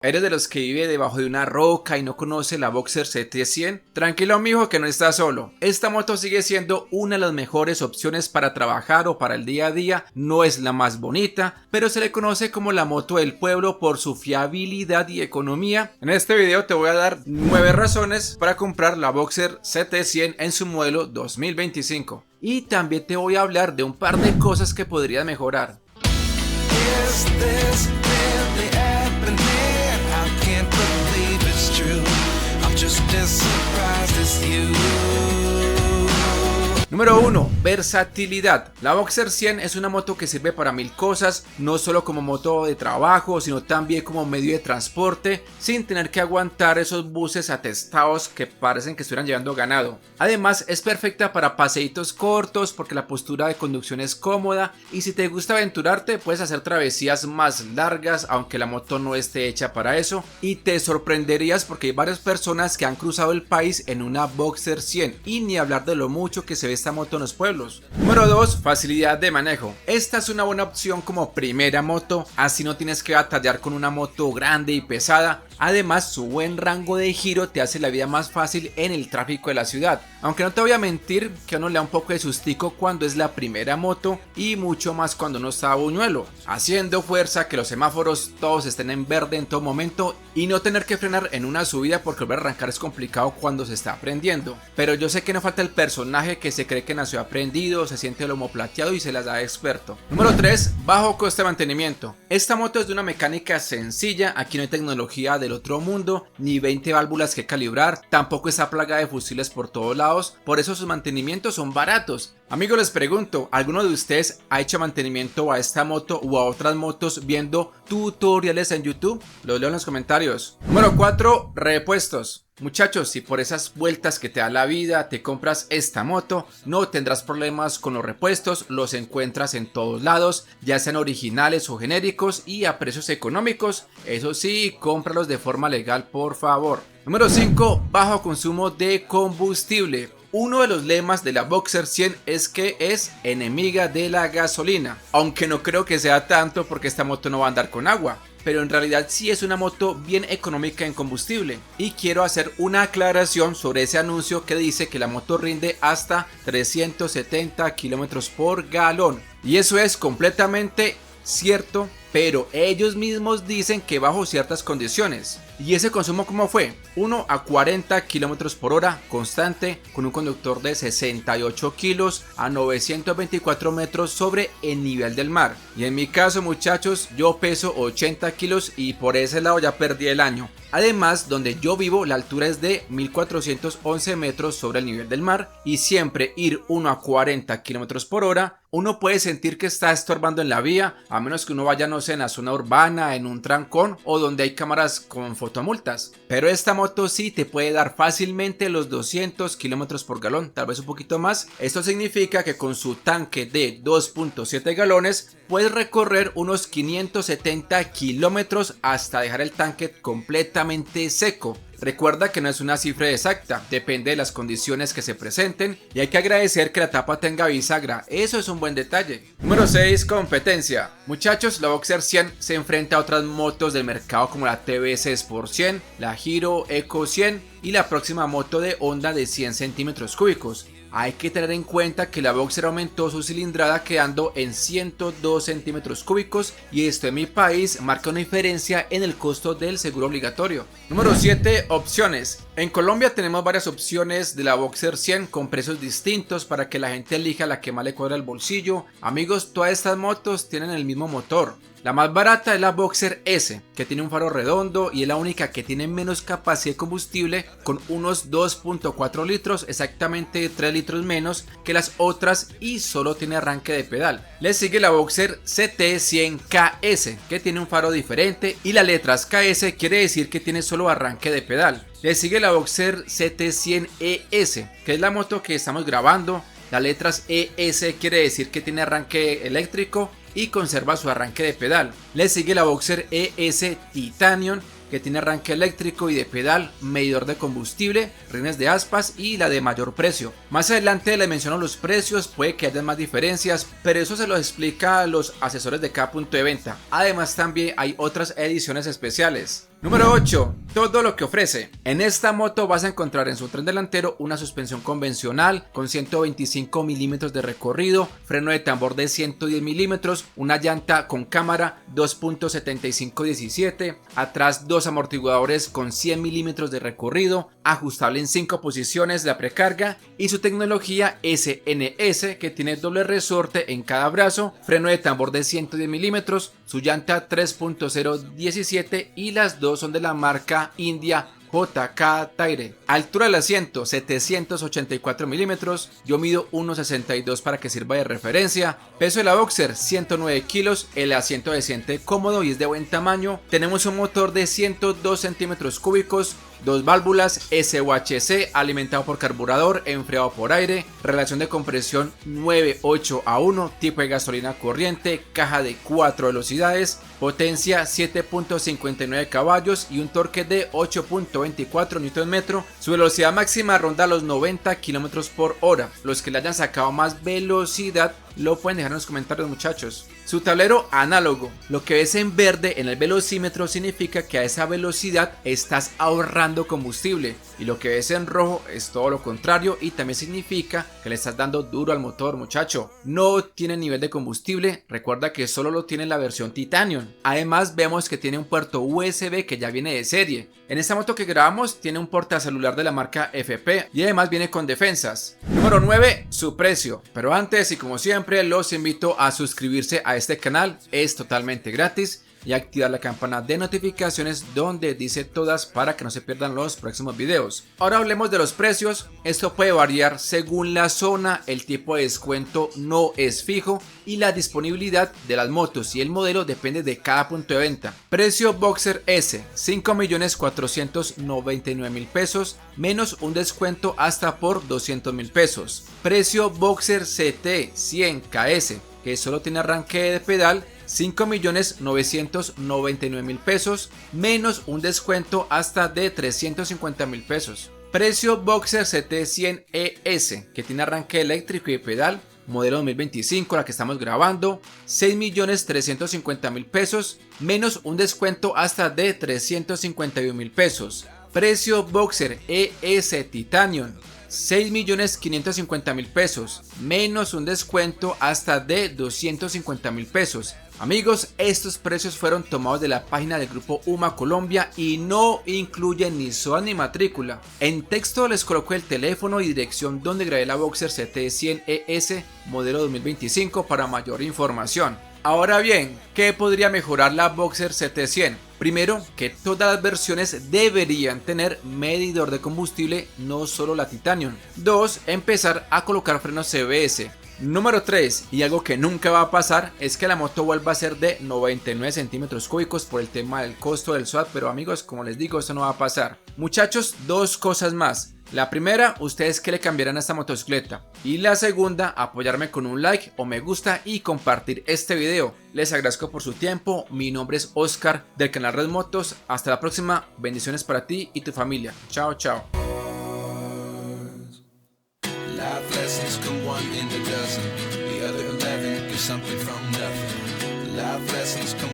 ¿Eres de los que vive debajo de una roca y no conoce la Boxer CT100? Tranquilo mijo, que no estás solo. Esta moto sigue siendo una de las mejores opciones para trabajar o para el día a día. No es la más bonita, pero se le conoce como la moto del pueblo por su fiabilidad y economía. En este video te voy a dar 9 razones para comprar la Boxer CT100 en su modelo 2025. Y también te voy a hablar de un par de cosas que podrías mejorar. Número 1. Versatilidad. La Boxer 100 es una moto que sirve para mil cosas, no solo como moto de trabajo, sino también como medio de transporte, sin tener que aguantar esos buses atestados que parecen que estuvieran llevando ganado. Además, es perfecta para paseitos cortos porque la postura de conducción es cómoda y si te gusta aventurarte puedes hacer travesías más largas, aunque la moto no esté hecha para eso, y te sorprenderías porque hay varias personas que han cruzado el país en una Boxer 100 y ni hablar de lo mucho que se ve esta moto en los pueblos. Número 2. Facilidad de manejo. Esta es una buena opción como primera moto, así no tienes que batallar con una moto grande y pesada. Además, su buen rango de giro te hace la vida más fácil en el tráfico de la ciudad. Aunque no te voy a mentir que a uno le da un poco de sustico cuando es la primera moto y mucho más cuando uno está buñuelo, haciendo fuerza, que los semáforos todos estén en verde en todo momento y no tener que frenar en una subida porque volver a arrancar es complicado cuando se está aprendiendo. Pero yo sé que no falta el personaje que se cree que nació aprendido, se siente lomo plateado y se las da de experto. Número 3. Bajo coste de mantenimiento. Esta moto es de una mecánica sencilla, aquí no hay tecnología del otro mundo, ni 20 válvulas que calibrar, tampoco está plagada de fusiles por todos lados, por eso sus mantenimientos son baratos. Amigos, les pregunto, ¿alguno de ustedes ha hecho mantenimiento a esta moto o a otras motos viendo tutoriales en YouTube? Los leo en los comentarios. Número 4. Repuestos. Muchachos, si por esas vueltas que te da la vida te compras esta moto, no tendrás problemas con los repuestos, los encuentras en todos lados, ya sean originales o genéricos y a precios económicos. Eso sí, cómpralos de forma legal, por favor. Número 5. Bajo consumo de combustible. Uno de los lemas de la Boxer 100 es que es enemiga de la gasolina, aunque no creo que sea tanto porque esta moto no va a andar con agua, pero en realidad sí es una moto bien económica en combustible. Y quiero hacer una aclaración sobre ese anuncio que dice que la moto rinde hasta 370 kilómetros por galón, y eso es completamente cierto, pero ellos mismos dicen que bajo ciertas condiciones. ¿Y ese consumo cómo fue? 1 a 40 kilómetros por hora constante con un conductor de 68 kilos a 924 metros sobre el nivel del mar. Y en mi caso, muchachos, yo peso 80 kilos y por ese lado ya perdí el año. Además, donde yo vivo la altura es de 1411 metros sobre el nivel del mar y siempre ir 1 a 40 kilómetros por hora, uno puede sentir que está estorbando en la vía, a menos que uno vaya, no sé, en la zona urbana, en un trancón o donde hay cámaras con fotomultas. Pero esta moto sí te puede dar fácilmente los 200 kilómetros por galón, tal vez un poquito más. Esto significa que con su tanque de 2.7 galones puedes recorrer unos 570 kilómetros hasta dejar el tanque completamente seco. Recuerda que no es una cifra exacta, depende de las condiciones que se presenten y hay que agradecer que la tapa tenga bisagra, eso es un buen detalle. Número 6. Competencia. Muchachos, la Boxer 100 se enfrenta a otras motos del mercado como la TBS Sport 100, la Hero Eco 100 y la próxima moto de Honda de 100 centímetros cúbicos. Hay que tener en cuenta que la Boxer aumentó su cilindrada quedando en 102 centímetros cúbicos y esto en mi país marca una diferencia en el costo del seguro obligatorio. Número 7. Opciones. En Colombia tenemos varias opciones de la Boxer 100 con precios distintos para que la gente elija la que más le cuadra el bolsillo. Amigos, todas estas motos tienen el mismo motor. La más barata es la Boxer S, que tiene un faro redondo y es la única que tiene menos capacidad de combustible con unos 2.4 litros, exactamente 3 litros menos que las otras y solo tiene arranque de pedal. Le sigue la Boxer CT100KS, que tiene un faro diferente y las letras KS quiere decir que tiene solo arranque de pedal. Le sigue la Boxer CT100ES, que es la moto que estamos grabando. Las letras ES quiere decir que tiene arranque eléctrico y conserva su arranque de pedal. Le sigue la Boxer ES Titanium que tiene arranque eléctrico y de pedal, medidor de combustible, rines de aspas y la de mayor precio. Más adelante les menciono los precios, puede que haya más diferencias, pero eso se lo explica a los asesores de cada punto de venta. Además también hay otras ediciones especiales. Número 8. Todo lo que ofrece. En esta moto vas a encontrar en su tren delantero una suspensión convencional con 125 milímetros de recorrido, freno de tambor de 110 milímetros, una llanta con cámara 2.7517, atrás dos amortiguadores con 100 milímetros de recorrido, ajustable en 5 posiciones la precarga y su tecnología SNS que tiene doble resorte en cada brazo, freno de tambor de 110 milímetros, su llanta 3.017 y las dos son de la marca India JK Tyre. Altura del asiento 784 milímetros, yo mido 1.62 para que sirva de referencia. Peso de la Boxer 109 kilos, el asiento se siente cómodo y es de buen tamaño. Tenemos un motor de 102 centímetros cúbicos, dos válvulas SOHC alimentado por carburador, enfriado por aire, relación de compresión 9:8:1, tipo de gasolina corriente, caja de 4 velocidades, potencia 7.59 caballos y un torque de 8.24 Nm. Su velocidad máxima ronda los 90 km por hora. Los que le hayan sacado más velocidad lo pueden dejar en los comentarios, muchachos. Su tablero análogo. Lo que ves en verde en el velocímetro significa que a esa velocidad estás ahorrando combustible, y lo que ves en rojo es todo lo contrario y también significa que le estás dando duro al motor, muchacho. No tiene nivel de combustible, recuerda que solo lo tiene la versión Titanium. Además vemos que tiene un puerto USB que ya viene de serie. En esta moto que grabamos tiene un portacelular de la marca FP y además viene con defensas. Número 9, su precio. Pero antes y como siempre los invito a suscribirse a este canal, es totalmente gratis, y activar la campana de notificaciones donde dice todas para que no se pierdan los próximos videos. Ahora hablemos de los precios. Esto puede variar según la zona, el tipo de descuento no es fijo y la disponibilidad de las motos y el modelo depende de cada punto de venta. Precio Boxer S 5.499.000 pesos menos un descuento hasta por 200.000 pesos. Precio Boxer CT 100 KS que solo tiene arranque de pedal 5.999.000 pesos menos un descuento hasta de 350.000 pesos. Precio Boxer CT 100 ES que tiene arranque eléctrico y pedal, modelo 2025, la que estamos grabando, 6.350.000 pesos menos un descuento hasta de 351.000 pesos. Precio Boxer ES Titanium 6.550.000 pesos menos un descuento hasta de 250.000 pesos. Amigos, estos precios fueron tomados de la página del grupo UMA Colombia y no incluyen ni SOA ni matrícula. En texto les coloco el teléfono y dirección donde grabé la Boxer CT 100 ES modelo 2025 para mayor información. Ahora bien, ¿qué podría mejorar la Boxer CT 100? Primero, que todas las versiones deberían tener medidor de combustible, no solo la Titanium. 2. Empezar a colocar frenos CBS. Número 3, y algo que nunca va a pasar, es que la moto vuelva a ser de 99 centímetros cúbicos por el tema del costo del SOAT, pero amigos, como les digo, eso no va a pasar. Muchachos, dos cosas más. La primera, ustedes qué le cambiarán a esta motocicleta, y la segunda, apoyarme con un like o me gusta y compartir este video. Les agradezco por su tiempo, mi nombre es Oscar del canal Red Motos, hasta la próxima, bendiciones para ti y tu familia, chao chao. Life lessons come one in a dozen. The other 11 get something from nothing. Life lessons come